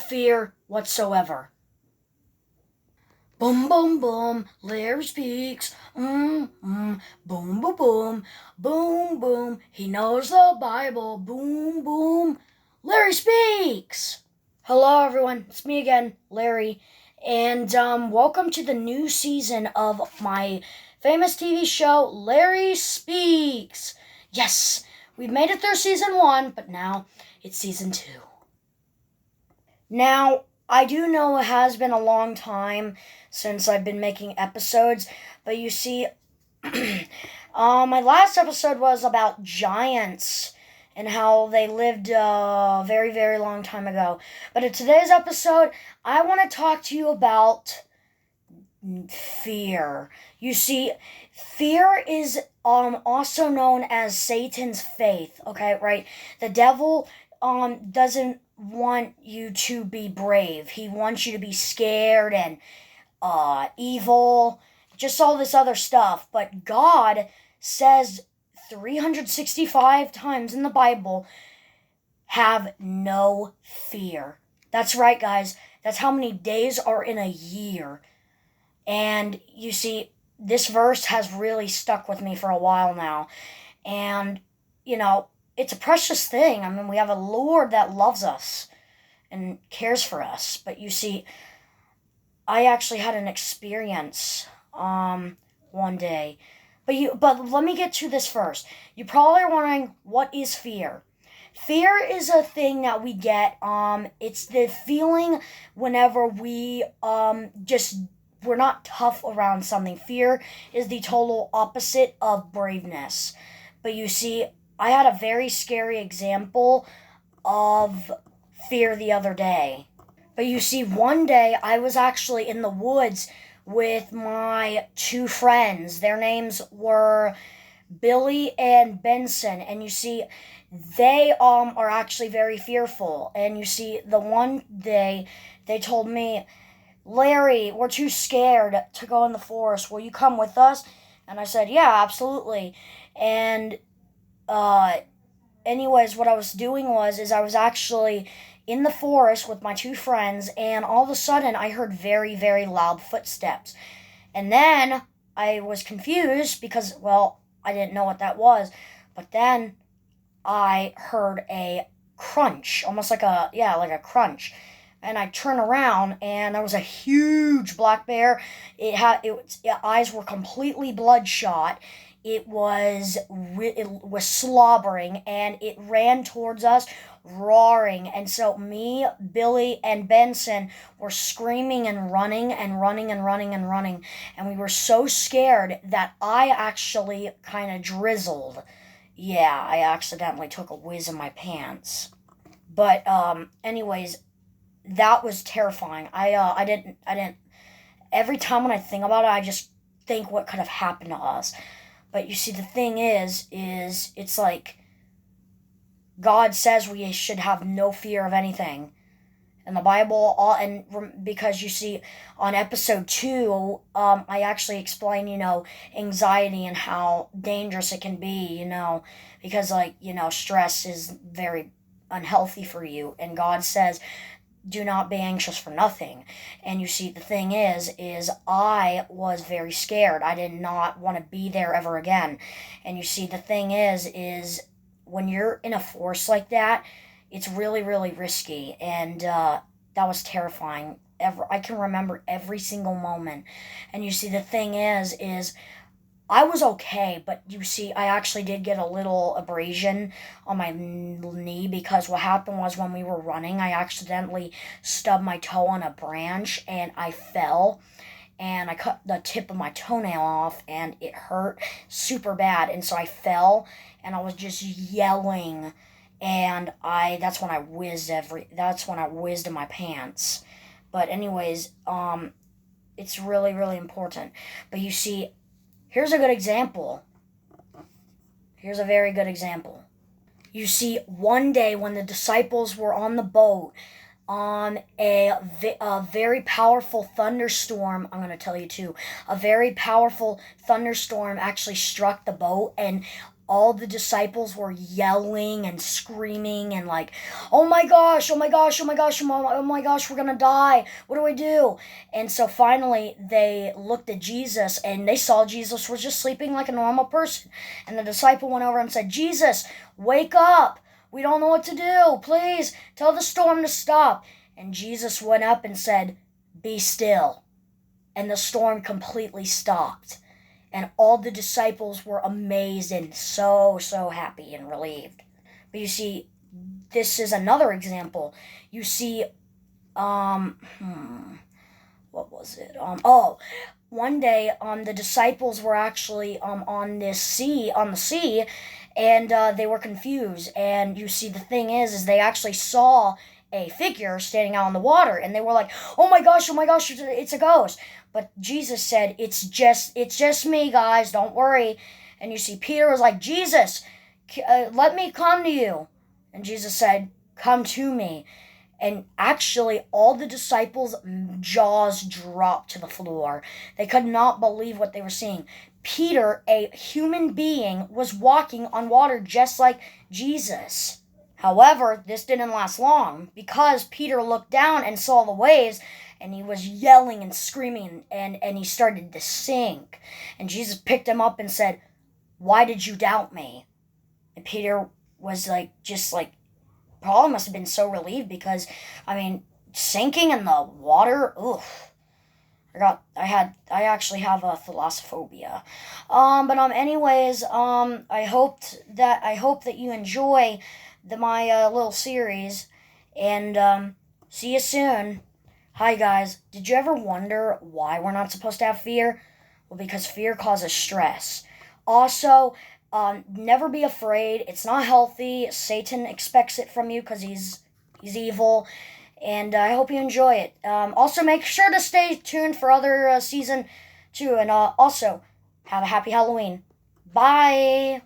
fear whatsoever. Boom, boom, boom, Larry speaks. Boom, boom, boom, boom, boom. He knows the Bible. Boom, boom, Larry speaks. Hello, everyone. It's me again, Larry, and welcome to the new season of my famous TV show, Larry Speaks. Yes, we've made it through season 1, but now it's season 2. Now, I do know it has been a long time since I've been making episodes, but you see, my last episode was about giants and how they lived a very, very long time ago. But in today's episode, I want to talk to you about fear. You see, fear is also known as Satan's faith, okay, right? The devil doesn't want you to be brave. He wants you to be scared and evil, just all this other stuff. But God says 365 times in the Bible, have no fear. That's right, guys. That's how many days are in a year. And you see, this verse has really stuck with me for a while now. And, it's a precious thing. I mean, we have a Lord that loves us and cares for us. But you see, I actually had an experience one day. But let me get to this first. You probably are wondering, what is fear? Fear is a thing that we get. It's the feeling whenever we're not tough around something. Fear is the total opposite of braveness. But you see, I had a very scary example of fear the other day. But you see, one day I was actually in the woods with my 2 friends. Their names were Billy and Benson. And you see, they are actually very fearful. And you see, the one day they told me, Larry, we're too scared to go in the forest. Will you come with us? And I said, yeah, absolutely. And anyways, what I was doing is I was actually in the forest with my 2 friends, and all of a sudden I heard very, very loud footsteps. And then I was confused because, well, I didn't know what that was. But then I heard a crunch, almost like a crunch. And I turned around, and there was a huge black bear. Its eyes were completely bloodshot. It was slobbering, and it ran towards us, roaring. And so me, Billy, and Benson were screaming and running and running and running and running. And we were so scared that I actually kind of drizzled. Yeah, I accidentally took a whiz in my pants. But anyways, that was terrifying. I didn't. Every time when I think about it, I just think what could have happened to us. But you see, the thing is it's like God says we should have no fear of anything. In the Bible, because you see, on episode 2, I actually explain, anxiety and how dangerous it can be, because, stress is very unhealthy for you. And God says, do not be anxious for nothing. And you see, the thing is I was very scared. I did not want to be there ever again. And you see, the thing is when you're in a forest like that, it's really, really risky. And that was terrifying. I can remember every single moment. And you see, the thing is I was okay, but you see, I actually did get a little abrasion on my knee, because what happened was, when we were running, I accidentally stubbed my toe on a branch, and I fell, and I cut the tip of my toenail off, and it hurt super bad. And so I fell, and I was just yelling, and that's when I whizzed in my pants. But anyways, it's really, really important. But you see, here's a good example. Here's a very good example. You see, one day when the disciples were on the boat, a very powerful thunderstorm, I'm going to tell you too, a very powerful thunderstorm actually struck the boat, and all the disciples were yelling and screaming and like, oh my gosh, oh my gosh, oh my gosh, oh my gosh, we're gonna die. What do I do? And so finally they looked at Jesus and they saw Jesus was just sleeping like a normal person. And the disciple went over and said, Jesus, wake up. We don't know what to do. Please tell the storm to stop. And Jesus went up and said, be still. And the storm completely stopped. And all the disciples were amazed and so, so happy and relieved. But you see, this is another example. You see, what was it? One day, the disciples were actually on the sea, and they were confused. And you see, the thing is they actually saw a figure standing out on the water, and they were like, oh my gosh, it's a ghost. But Jesus said, it's just me, guys, don't worry. And you see, Peter was like, Jesus, let me come to you. And Jesus said, come to me. And actually, all the disciples' jaws dropped to the floor. They could not believe what they were seeing. Peter, a human being, was walking on water just like Jesus. However, this didn't last long because Peter looked down and saw the waves, and he was yelling and screaming, and he started to sink. And Jesus picked him up and said, why did you doubt me? And Peter was probably must have been so relieved because, sinking in the water, oof. I actually have a thalassophobia. Anyways, I hope that you enjoy my little series, and see you soon. Hi guys, did you ever wonder why we're not supposed to have fear? Well, because fear causes stress. Also, never be afraid. It's not healthy. Satan expects it from you because he's evil. And I hope you enjoy it. Also, make sure to stay tuned for other season 2. And also, have a happy Halloween. Bye.